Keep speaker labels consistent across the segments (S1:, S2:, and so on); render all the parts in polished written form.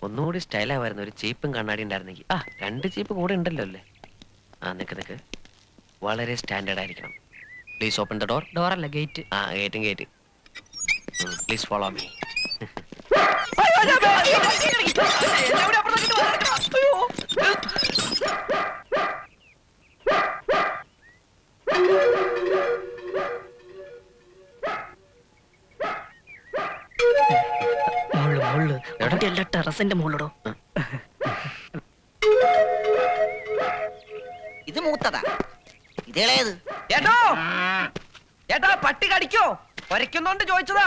S1: ഒന്നുകൂടി സ്റ്റൈലാവായിരുന്നു. ഒരു ചീപ്പും കണ്ണാടി ഉണ്ടായിരുന്നെങ്കിൽ. ആ, 2 ചീപ്പ് കൂടെ ഉണ്ടല്ലോ അല്ലേ? ആ, നിക്ക്. വളരെ സ്റ്റാൻഡേർഡ് ആയിരിക്കണം. Please open the door.
S2: ഡോറല്ല, ഗേറ്റ്.
S1: ആ, ഗേറ്റ്. Please follow me.
S2: ടെറസിന്റെ മുകളിലോ.
S3: ഇത് മൂത്തതാ, ഇതേളേത്?
S2: ചേട്ടാ പട്ടി കടിക്കോ? ഒരയ്ക്കുന്നോണ്ട് ചോദിച്ചതാ.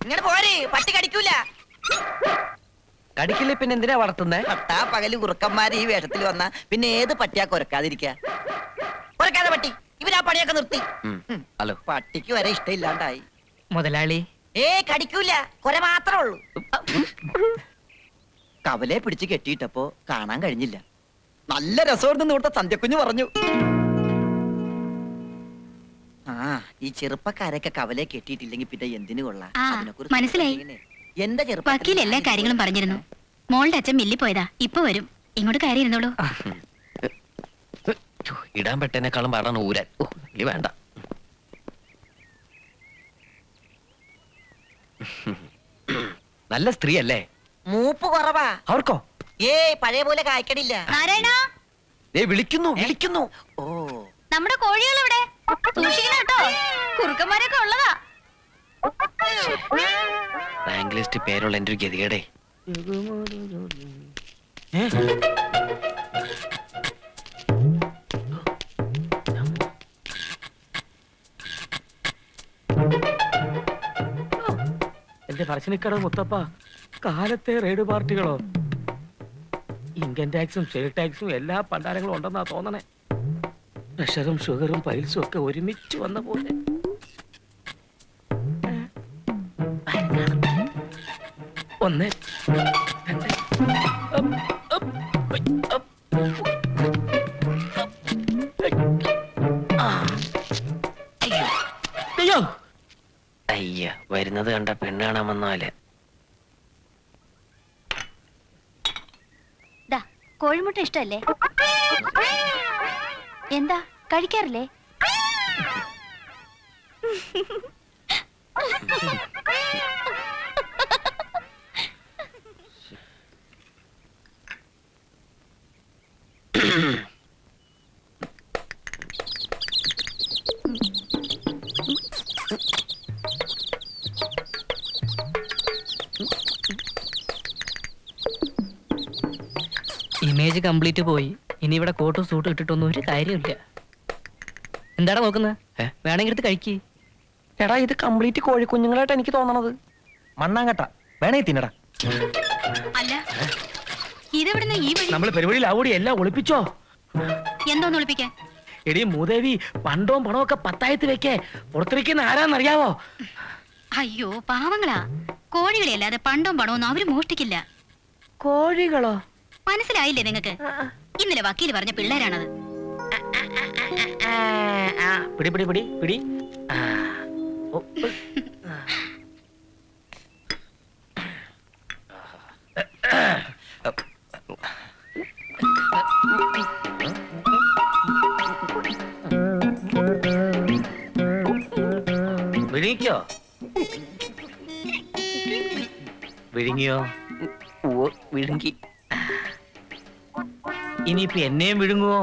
S3: ഇങ്ങനെ പോരെ, പട്ടി കടിക്കൂല.
S1: കടിക്കില്ലേ പിന്നെ എന്തിനാ വളർത്തുന്നേ?
S3: പട്ടാ പകല് കുറുക്കന്മാര് ഈ വേഷത്തിൽ വന്ന പിന്നെ ഏത് പട്ടിയാ കൊരക്കാതിരിക്ക? കൊരക്കാതെ പട്ടി ഇവരാ പണിയൊക്കെ നിർത്തി.
S1: ഹലോ.
S3: പട്ടിക്ക് വരെ ഇഷ്ടമില്ലാണ്ടായി.
S2: മുതലാളി
S3: കടിക്കൂല, കൊര മാത്രമേ ഉള്ളൂ. കവലെ പിടിച്ച് കെട്ടിയിട്ടപ്പോ കാണാൻ കഴിഞ്ഞില്ല. നല്ല രസമായിരുന്നു ഇവിടുത്തെ സന്ധ്യക്കുഞ്ഞ് പറഞ്ഞു. ഈ ചെറുപ്പക്കാരൊക്കെ കവലെ കെട്ടിയിട്ടില്ലെങ്കിൽ പിന്നെ എന്തിനു കൊള്ളാം?
S4: മനസ്സിലായി.
S3: എന്റെ
S4: വക്കീൽ എല്ലാ കാര്യങ്ങളും പറഞ്ഞിരുന്നു. മോളുടെ അച്ഛൻ മില്ലി പോയതാ, ഇപ്പൊ വരും. ഇങ്ങോട്ട് കയറി ഇരുന്നോളൂ.
S1: ഇടാൻ പെട്ടേനേക്കാളും പാടാണ് ഊരാൻ. ഇനി വേണ്ട. നല്ല സ്ത്രീ അല്ലേ?
S3: മൂപ്പ് കുറവാ
S1: അവർക്കോ?
S3: പഴയ പോലെ കായ്ക്കണില്ല.
S4: നാരായണ
S1: വിളിക്കുന്നു.
S3: ഓ,
S4: നമ്മുടെ കോഴികൾ ഇവിടെ സൂക്ഷിക്കണം കേട്ടോ, കുറുക്കന്മാരൊക്കെ ഉള്ളതാ.
S1: റാങ്ക് ലിസ്റ്റ് പേരുള്ള എന്റെ ഒരു ഗതികേടേ.
S2: എന്റെ പറശ്ശിനിക്കടവ് മുത്തപ്പ, കാലത്തെ റെയ്ഡ് പാർട്ടികളോ? ഇൻകം ടാക്സും ഷെയർ ടാക്സും എല്ലാ പണ്ടാരങ്ങളും ഉണ്ടെന്നാ തോന്നണേ. പ്രഷറും ഷുഗറും പൈൽസും ഒക്കെ ഒരുമിച്ച് വന്ന പോലെ. ഒന്ന്, രണ്ട്, അയ്യോ
S1: അയ്യ, വരുന്നത് കണ്ട പെണ്ണ് കാണാൻ വന്നാല്.
S4: കോഴിമുട്ട ഇഷ്ടല്ലേ? എന്താ കഴിക്കാറില്ലേ?
S2: ഇമേജ് കംപ്ലീറ്റ് പോയി. ഇനി ഇവിടെ കോട്ടും സൂട്ടും ഇട്ടിട്ടൊന്നും ഒരു കാര്യമില്ല. എന്താടാ നോക്കുന്നത്? വേണമെങ്കിൽ എടുത്ത് കഴിക്ക്.
S1: എടാ, ഇത് കംപ്ലീറ്റ് കോഴിക്കുഞ്ഞുങ്ങളായിട്ട് എനിക്ക് തോന്നണത്.
S2: മണ്ണാങ്കട്ട വേണേ തിന്നടാ.
S4: അല്ല, ഇതെവിടുന്ന് ഈ വഴി?
S2: നമ്മള് പരിപാടിയിലാവൂടി എല്ലാം ഒളിപ്പിച്ചോ?
S4: എന്തോന്ന് ഒളിപ്പിക്കാൻ?
S2: എടി മൂദേവി, പണ്ടവും പണവും ഒക്കെ പത്തായത്ത് വെക്കേ. പുറത്തിരിക്കുന്ന ആരാന്നറിയാവോ?
S4: അയ്യോ പാവങ്ങളാ. കോഴികളെ അല്ലാതെ പണ്ടവും പണവും അവര് മോഷ്ടിക്കില്ല.
S2: കോഴികളോ?
S4: മനസ്സിലായില്ലേ നിങ്ങക്ക്? ഇന്നലെ വക്കീല് പറഞ്ഞ പിള്ളേരാണത്.
S2: പിടി പിടി പിടി പിടി. വിഴുങ്ങിക്കോ? വിഴുങ്ങിയോ?
S1: വിഴുങ്ങി.
S2: ഇനിയിപ്പൊ എന്നെയും വിഴുങ്ങുവോ?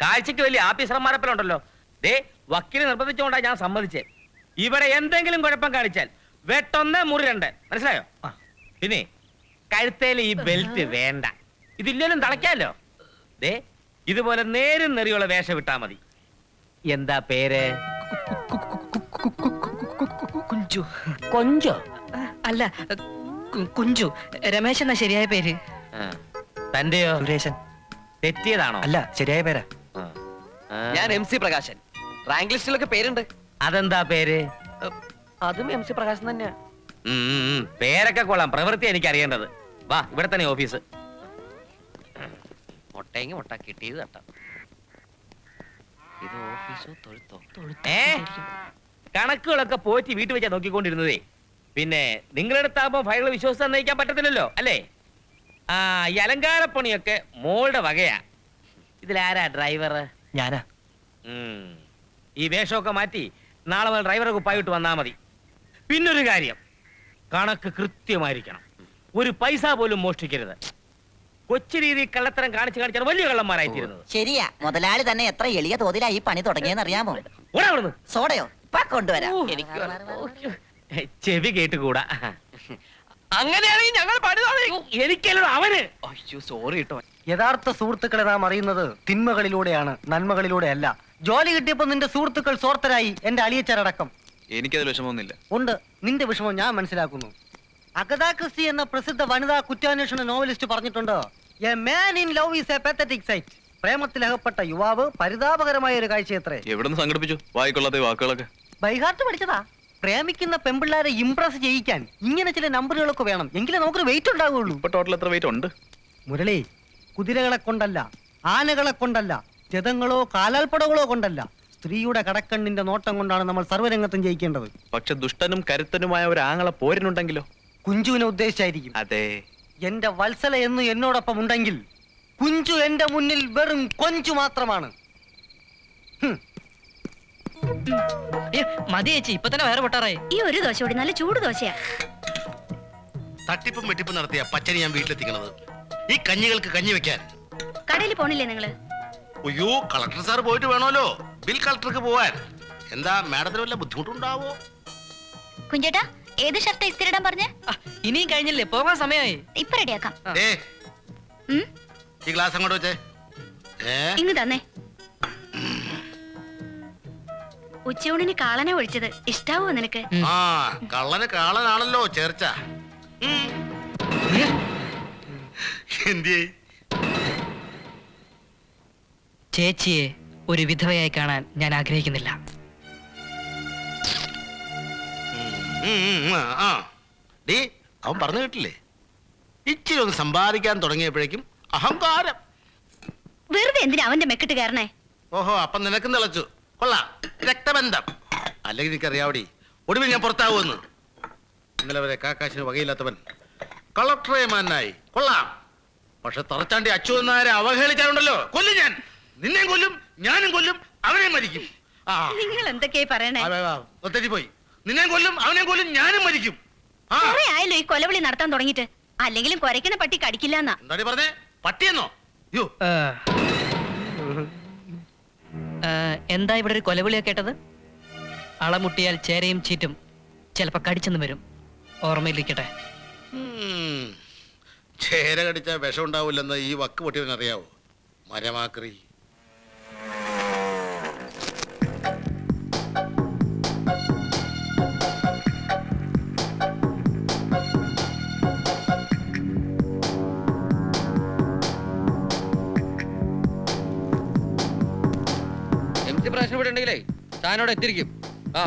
S2: കാഴ്ചക്ക് വലിയ ആഫീസർമാരപ്പലുണ്ടല്ലോ. ദേ, വക്കീല് നിർബന്ധിച്ചോണ്ടാ ഞാൻ സമ്മതിച്ചേ. ഇവിടെ എന്തെങ്കിലും കുഴപ്പം കാണിച്ചാൽ വെട്ടൊന്ന് മുറി രണ്ട്, മനസ്സിലായോ? പിന്നെ കഴുത്തേല് ഈ ബെൽറ്റ് വേണ്ട. ഇതില്ലേലും തളയ്ക്കാലോ. ദേ, ഇതുപോലെ നേരും നെറിയുള്ള വേഷം വിട്ടാ മതി. എന്താ പേര്? കുഞ്ചു. കൊഞ്ചോ? അല്ല, കുഞ്ചു. രമേശ് എന്നാ ശരിയായ പേര്. തന്റെയോ?
S1: സുരേശൻ.
S2: തെറ്റിയതാണോ?
S1: അല്ല, ശരിയായ പേരാ. ഞാൻ MC പ്രകാശൻ. റാങ്ക് ലിസ്റ്റിലൊക്കെ പേരുണ്ട്.
S2: അതെന്താ പേര്?
S1: അതും MC പ്രകാശൻ തന്നെയാ.
S2: പേരൊക്കെ കൊള്ളാം, പ്രവൃത്തി എനിക്ക് അറിയേണ്ടത്. വാ, ഇവിടെ തന്നെ ഓഫീസ്.
S1: മുട്ടയെങ്കിൽ മുട്ട, കിട്ടിയത് തട്ടാം. ഇത് ഓഫീസോ തൊഴുത്തോ?
S2: കണക്കുകളൊക്കെ പോറ്റി വീട്ടിൽ വെച്ചാ നോക്കിക്കൊണ്ടിരുന്നതേ. പിന്നെ നിങ്ങളുടെ അടുത്താകുമ്പോ ഫയലുകൾ വിശ്വസിച്ച് നയിക്കാൻ പറ്റത്തില്ലല്ലോ അല്ലേ? ആ, ഈ അലങ്കാരപ്പണിയൊക്കെ മോളുടെ വകയാ. ഇതിലാരാ ഡ്രൈവർ?
S5: ഞാനാ.
S2: ഈ വേഷമൊക്കെ മാറ്റി നാളെ മുതൽ ഡ്രൈവറെ കുപ്പായിട്ട് വന്നാ മതി. പിന്നൊരു കാര്യം, കണക്ക് കൃത്യമായിരിക്കണം. ഒരു പൈസ പോലും മോഷ്ടിക്കരുത്. കൊച്ചു രീതി കള്ളത്തരം കാണിച്ചാണ് വലിയ കള്ളന്മാരായിത്തീരുന്നത്.
S3: ശരിയാ, മുതലാളി തന്നെ എത്ര എളിയ തോതിലാ ഈ പണി തുടങ്ങിയെന്ന് അറിയാമോ?
S2: ഓടാ അവിടുന്ന്.
S3: സോഡയോ ഇപ്പൊ കൊണ്ടുവരാം.
S2: ചെവി കേട്ടുകൂടാ.
S1: അങ്ങനെയാണെങ്കിൽ ഞങ്ങൾ പണി തുടങ്ങി.
S2: എനിക്കല്ലോ അവന്.
S1: അയ്യോ സോറി കേട്ടോ.
S5: യഥാർത്ഥ സുഹൃത്തുക്കളെ നാം അറിയുന്നത് തിന്മകളിലൂടെയാണ്, നന്മകളിലൂടെ അല്ല. ജോലി കിട്ടിയപ്പോ നിന്റെ സുഹൃത്തുക്കൾ സ്വാർത്ഥരായി, എന്റെ അളിയച്ചരടക്കം.
S6: എനിക്കതിൽ വിഷമമൊന്നുമില്ല.
S5: ഉണ്ട്, നിന്റെ വിഷമം ഞാൻ മനസ്സിലാക്കുന്നു. അഗതാ ക്രിസ്റ്റി എന്ന പ്രസിദ്ധ വനിതാ കുറ്റാന്വേഷണ നോവലിസ്റ്റ് പറഞ്ഞിട്ടുണ്ട്, a man in love is a pathetic sight. പ്രേമത്തിലകപ്പെട്ട യുവാവ് പരിതാപകരമായ ഒരു കാഴ്ചയത്രേ.
S6: എവിടുന്ന് സംഘടിപ്പിച്ചു വായിക്കൊള്ളാത്ത വാക്കുകളൊക്കെ?
S5: ബൈഹാർട്ട് പഠിച്ചതാ. പ്രേമിക്കുന്ന പെമ്പിള്ളാരെ ഇംപ്രസ് ചെയ്യിക്കാൻ ഇങ്ങനെ ചില നമ്പറുകളൊക്കെ വേണം, എങ്കിലേ നമുക്കൊരു വെയിറ്റ് ഉണ്ടാവുകയുള്ളൂ.
S6: ഇപ്പൊ ടോട്ടൽ എത്ര വെയിറ്റ് ഉണ്ട്?
S5: മുരളി, കുതിരകളെ കൊണ്ടല്ല, ആനകളെ കൊണ്ടല്ല, രഥങ്ങളോ കാലാൽപ്പടകളോ കൊണ്ടല്ല, സ്ത്രീയുടെ കടക്കണ്ണിന്റെ നോട്ടം കൊണ്ടാണ് നമ്മൾ സർവ്വരംഗത്തും ജയിക്കേണ്ടത്.
S6: പക്ഷെ ദുഷ്ടനും കരുത്തനുമായ ഒരു ആങ്ങളെ പോരിനുണ്ടെങ്കിലോ?
S5: കുഞ്ചുവിനെ ഉദ്ദേശിച്ചായിരിക്കും.
S6: അതെ,
S5: എന്റെ വത്സല എന്ന് എന്നോടൊപ്പം ഉണ്ടെങ്കിൽ കുഞ്ചു എന്റെ മുന്നിൽ വെറും കൊഞ്ചു മാത്രമാണ്.
S7: മതി ചേച്ചി, ഇപ്പൊ തന്നെ വേറെ പൊട്ടാറായി.
S4: ഈ ഒരു ദോശ കൂടി നല്ല ചൂട് ദോശയാ.
S8: തട്ടിപ്പും വെട്ടിപ്പും നടത്തിയ പച്ചരി ഞാൻ വീട്ടിലെത്തിക്കണത് ഈ കഞ്ഞികൾക്ക് കഞ്ഞി വെക്കാൻ.
S4: കടയിൽ പോണില്ലേ നിങ്ങള്?
S8: അയ്യോ, കളക്ടർ സാർ പോയിട്ട് വേണമല്ലോ ബിൽ കളക്ടർക്ക് പോവാൻ. എന്താ മാഡത്തിന് വല്ല ബുദ്ധിമുട്ടുണ്ടാവോ?
S4: കുഞ്ചേട്ടാ, ഏത് ഷർട്ട് ഇസ്തിരിടാൻ പറഞ്ഞേ?
S7: ഇനിയും കഴിഞ്ഞില്ലേ, പോകാൻ സമയമായി.
S4: ഇപ്പൊ റെഡിയാക്കാം.
S8: ഈ ഗ്ലാസ് അങ്ങോട്ട് വെച്ചേ.
S4: ഇങ്ങ് തന്നെ. ഉച്ചയൂണിന് കാളനെ ഒഴിച്ചത് ഇഷ്ടാവോ നിനക്ക്?
S8: ആ, കള്ളന് കാളനാണല്ലോ ചേർച്ച. എന്തേ?
S7: ചേച്ചിയെ ഒരു വിധവയായി കാണാൻ ഞാൻ ആഗ്രഹിക്കുന്നില്ല.
S8: ഡീ, അവൻ പറഞ്ഞു കേട്ടില്ലേ, ഇച്ചിരി ഒന്ന് സമ്പാദിക്കാൻ തുടങ്ങിയപ്പോഴേക്കും അഹങ്കാരം.
S4: വെറുതെ എന്തിനാ അവന്റെ മെക്കിട്ട് കയറണേ?
S8: ഓഹോ, അപ്പം നിനക്കും തിളച്ചു. കൊള്ളാം, രക്തബന്ധം. അല്ലെങ്കിൽ എനിക്കറിയാവടി, ഒടുവിൽ ഞാൻ പുറത്താവുമെന്ന്. ഇന്നലെ വരെ കാക്കാശിന് വകയില്ലാത്തവൻ കളക്ടറെ മാനായി. കൊള്ളാം. പക്ഷെ തറച്ചാണ്ടി അച്ചു എന്നാരെ അവഹേളിച്ചാലുണ്ടല്ലോ, കൊല്ലും ഞാൻ. നിന്നെയും കൊല്ലും, ഞാനും കൊല്ലും, അവനെയും മരിക്കും.
S4: നിങ്ങൾ എന്തൊക്കെയാ പറയണേ?
S8: പോയി. നിന്നെയും കൊല്ലും, അവനെയും കൊല്ലും, ഞാനും മരിക്കും.
S4: കുറെ ആയല്ലോ ഈ കൊലവിളി നടത്താൻ തുടങ്ങിയിട്ട്. അല്ലെങ്കിലും കുരയ്ക്കണ പട്ടി കടിക്കില്ല എന്നാ.
S8: എന്താ പറഞ്ഞേ? പട്ടിയെന്നോ? യോ,
S7: എന്താ ഇവിടെ ഒരു കൊലവിളിയാ കേട്ടത്? അളമുട്ടിയാൽ ചേരയും ചീറ്റും ചിലപ്പോ കടിച്ചെന്ന് വരും, ഓർമ്മയിലിരിക്കട്ടെ.
S8: ചേര കടിച്ച വിഷം ഉണ്ടാവില്ലെന്ന് ഈ വക്ക് പൊട്ടിയവനറിയാവോ? മരമാക്രി.
S1: പ്രശ്നം ഇവിടെ ഉണ്ടെങ്കിലേ താനോട് എത്തിരിക്കും. ആ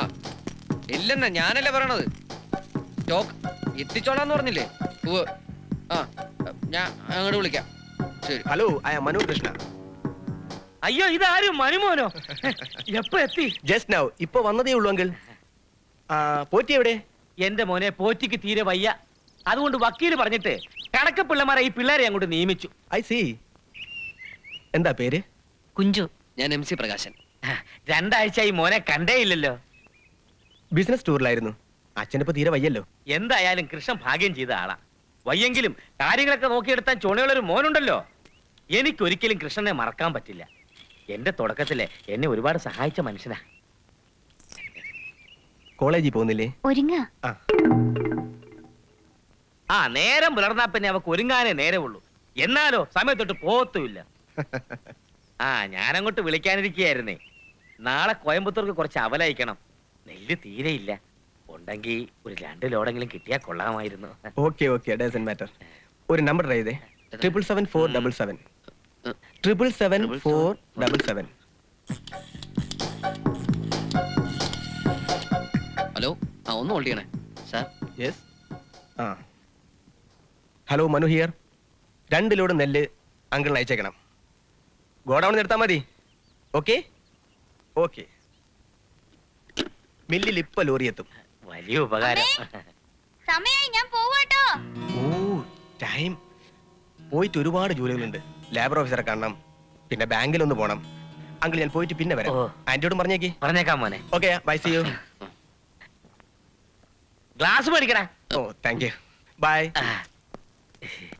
S1: ഇല്ലെന്നാ ഞാനല്ലേ പറയണത്. സ്റ്റോക്ക് എത്തിച്ചോളാന്ന് പറഞ്ഞില്ലേ? ആ ഞാൻ അങ്ങോട്ട് വിളിക്കാം. ശരി.
S9: Hello, I am Manu Krishna.
S2: അയ്യോ, ഇതാരും മനുമോനോ? എപ്പോ എത്തി?
S9: ജസ്റ്റ് നൗ, ഇപ്പൊ വന്നതേ ഉള്ളൂ അങ്കിൾ. പോറ്റി എവിടെ?
S2: എന്റെ മോനെ, പോറ്റിക്ക് തീരെ വയ്യ. അതുകൊണ്ട് വക്കീല് പറഞ്ഞിട്ട് കണക്ക് പിള്ളമാരെ ഈ പിള്ളേരെ അങ്ങോട്ട് നിയമിച്ചു.
S9: I C. എന്താ പേര്?
S7: കുഞ്ചു.
S1: ഞാൻ MC പ്രകാശൻ.
S2: 2 ആഴ്ചയായി മോനെ കണ്ടേ ഇല്ലല്ലോ.
S9: ബിസിനസ് ടൂറിലായിരുന്നു. അച്ഛനിപ്പോ തീരെ വയ്യല്ലോ.
S2: എന്തായാലും കൃഷ്ണൻ ഭാഗ്യം ചെയ്ത ആളാ. വയ്യെങ്കിലും കാര്യങ്ങളൊക്കെ നോക്കിയെടുത്താൻ ചുണയുള്ളൊരു മോനുണ്ടല്ലോ. എനിക്കൊരിക്കലും കൃഷ്ണനെ മറക്കാൻ പറ്റില്ല. എന്റെ തുടക്കത്തിലെ എന്നെ ഒരുപാട് സഹായിച്ച മനുഷ്യനാ.
S9: കോളേജിൽ പോകുന്നില്ലേ?
S4: ഒരുങ്ങ.
S2: ആ, നേരം പുലർന്നാ പിന്നെ അവക്ക് ഒരുങ്ങാനേ നേരമുള്ളൂ. എന്നാലോ സമയത്തൊട്ട് പോകത്തുമില്ല. ആ, ഞാനങ്ങോട്ട് വിളിക്കാനിരിക്കുകയായിരുന്നേ. നാളെ കോയമ്പത്തൂർക്ക് കുറച്ച് അവലയക്കണം. നെല്ല് തീരെയില്ല. ഉണ്ടെങ്കിൽ ഒരു 2 ലോഡെങ്കിലും കിട്ടിയാൽ കൊള്ളാമായിരുന്നു.
S9: Okay okay, doesn't matter. ഒരു നമ്പർ ട്രൈ ചെയ്തേ. 777-477. 777-477.
S1: ഹലോ, ആ ഒന്ന് ഹോൾഡ് ചെയ്യണേ സാർ.
S9: യെസ്. ആ, ഹലോ, മനു ഹിയർ. 2 ലോഡ് നെല്ല് അങ്കിളിന് അയച്ചേക്കണം. ഗോഡൌണിൽ നിർത്താൻ മതി. Okay okay. മില്ലിൽ ഇപ്പൊ ലോറി എത്തും.
S2: വലിയ ഉപകാരം.
S4: സമയായി ഞാൻ പോവാട്ടോ.
S9: ഓ ടൈം പോയിട്ട് ഒരുപാട് ജോലികളുണ്ട്. ലേബർ ഓഫീസറെ കാണണം, പിന്നെ ബാങ്കിലൊന്ന് പോണം. അങ്കിൾ ഞാൻ പോയിട്ട് പിന്നെ വരാം.
S2: ഓ.
S9: ആന്റിയോടും പറഞ്ഞേക്ക്.
S2: പറഞ്ഞേക്കാം മോനെ.
S9: Okay bye, see you.
S2: Glass മേടിക്കടാ.
S9: ഓ താങ്ക് യു, ബൈ.
S2: ആ.